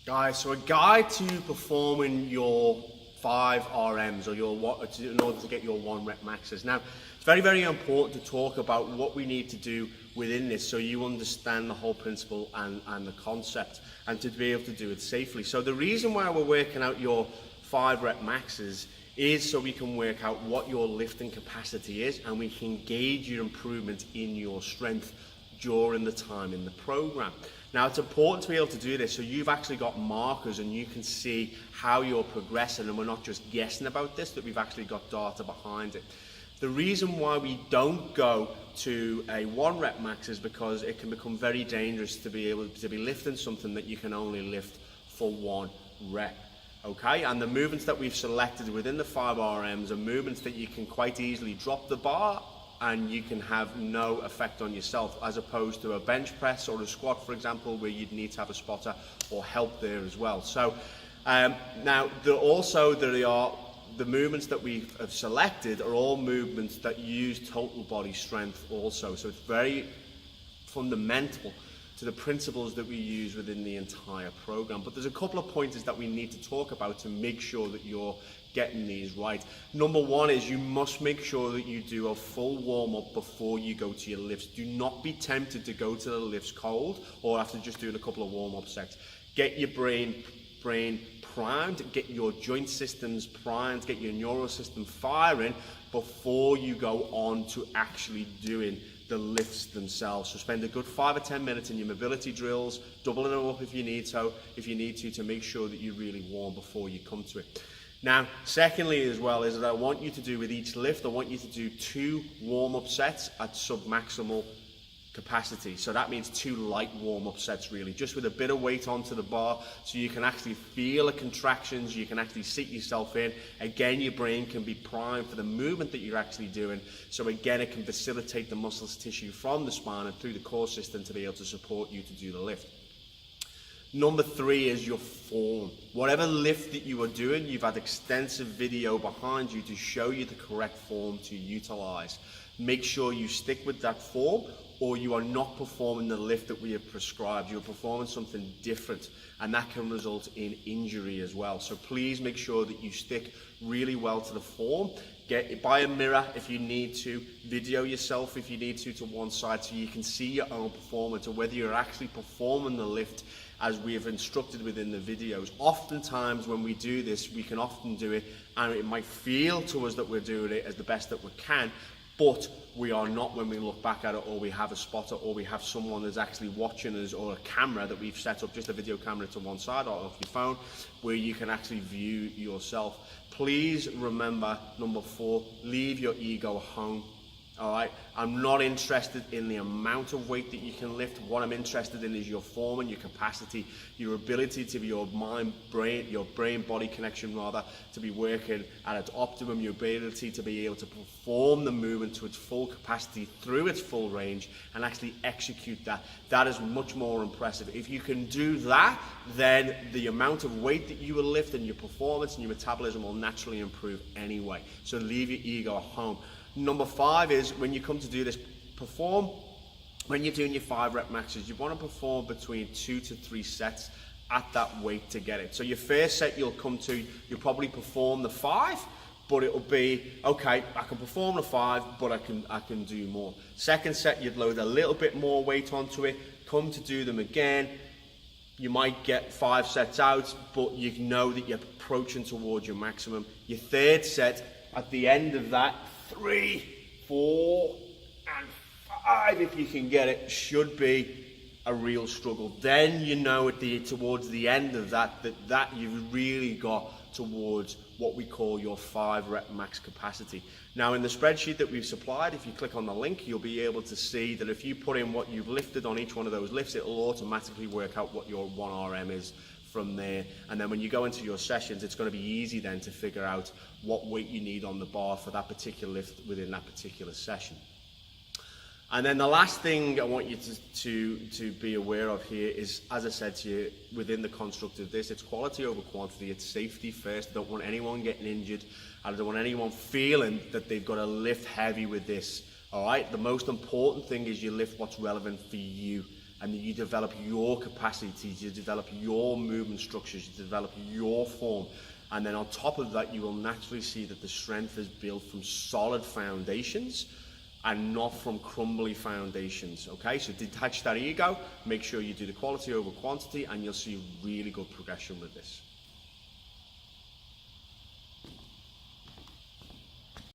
Guys, so a guide to performing your 5 RMs or in order to get your 1 rep maxes. Now, it's very, very important to talk about what we need to do within this so you understand the whole principle and the concept and to be able to do it safely. So the reason why we're working out your 5 rep maxes is so we can work out what your lifting capacity is and we can gauge your improvement in your strength during the time in the program. Now, it's important to be able to do this so you've actually got markers and you can see how you're progressing, and we're not just guessing about this, that we've actually got data behind it. The reason why we don't go to a 1 rep max is because it can become very dangerous to be able to be lifting something that you can only lift for 1 rep. Okay, and the movements that we've selected within the 5 RMs are movements that you can quite easily drop the bar and you can have no effect on yourself, as opposed to a bench press or a squat, for example, where you'd need to have a spotter or help there as well. So now the movements that we have selected are all movements that use total body strength also. So it's very fundamental to the principles that we use within the entire program. But there's a couple of pointers that we need to talk about to make sure that you're getting these right. Number 1 is you must make sure that you do a full warm-up before you go to your lifts. Do not be tempted to go to the lifts cold or after just doing a couple of warm-up sets. Get your brain primed, get your joint systems primed, get your neural system firing before you go on to actually doing the lifts themselves. So spend a good 5 or 10 minutes in your mobility drills, doubling them up if you need to make sure that you really warm before you come to it. Now, secondly as well, is that I want you to do with each lift, I want you to do 2 warm-up sets at sub-maximal capacity. So that means 2 light warm-up sets really, just with a bit of weight onto the bar so you can actually feel the contractions, you can actually sit yourself in. Again, your brain can be primed for the movement that you're actually doing. So again, it can facilitate the muscles tissue from the spine and through the core system to be able to support you to do the lift. Number 3 is your form. Whatever lift that you are doing, you've had extensive video behind you to show you the correct form to utilize. Make sure you stick with that form or you are not performing the lift that we have prescribed. You're performing something different and that can result in injury as well. So please make sure that you stick really well to the form. Buy a mirror if you need to, video yourself if you need to one side so you can see your own performance and whether you're actually performing the lift as we have instructed within the videos. Oftentimes when we do this, we can often do it and it might feel to us that we're doing it as the best that we can, but we are not when we look back at it, or we have a spotter, or we have someone that's actually watching us, or a camera that we've set up, just a video camera to one side or off your phone, where you can actually view yourself. Please remember, number 4, leave your ego home. All right, I'm not interested in the amount of weight that you can lift. What I'm interested in is your form and your capacity, your ability to be your brain-body connection rather, to be working at its optimum, your ability to be able to perform the movement to its full capacity through its full range and actually execute that. That is much more impressive. If you can do that, then the amount of weight that you will lift and your performance and your metabolism will naturally improve anyway. So leave your ego at home. Number 5 is when you come to do this, when you're doing your 5 rep maxes, you want to perform between 2 to 3 sets at that weight to get it. So your first set you'll probably perform the 5, but it'll be, okay, I can perform the 5, but I can do more. Second set, you'd load a little bit more weight onto it, come to do them again. You might get 5 sets out, but you know that you're approaching towards your maximum. Your third set, at the end of that, 3, 4, and 5, if you can get it, should be a real struggle. Then you know towards the end of that you've really got towards what we call your 5 rep max capacity. Now in the spreadsheet that we've supplied, if you click on the link, you'll be able to see that if you put in what you've lifted on each one of those lifts, it'll automatically work out what your 1 RM is from there. And then when you go into your sessions, it's going to be easy then to figure out what weight you need on the bar for that particular lift within that particular session. And then the last thing I want you to be aware of here is, as I said to you, within the construct of this, it's quality over quantity, it's safety first. I don't want anyone getting injured. I don't want anyone feeling that they've got to lift heavy with this. All right, the most important thing is you lift what's relevant for you. and that you develop your capacity, you develop your movement structures, you develop your form. And then on top of that, you will naturally see that the strength is built from solid foundations and not from crumbly foundations, okay? So detach that ego, make sure you do the quality over quantity, and you'll see really good progression with this.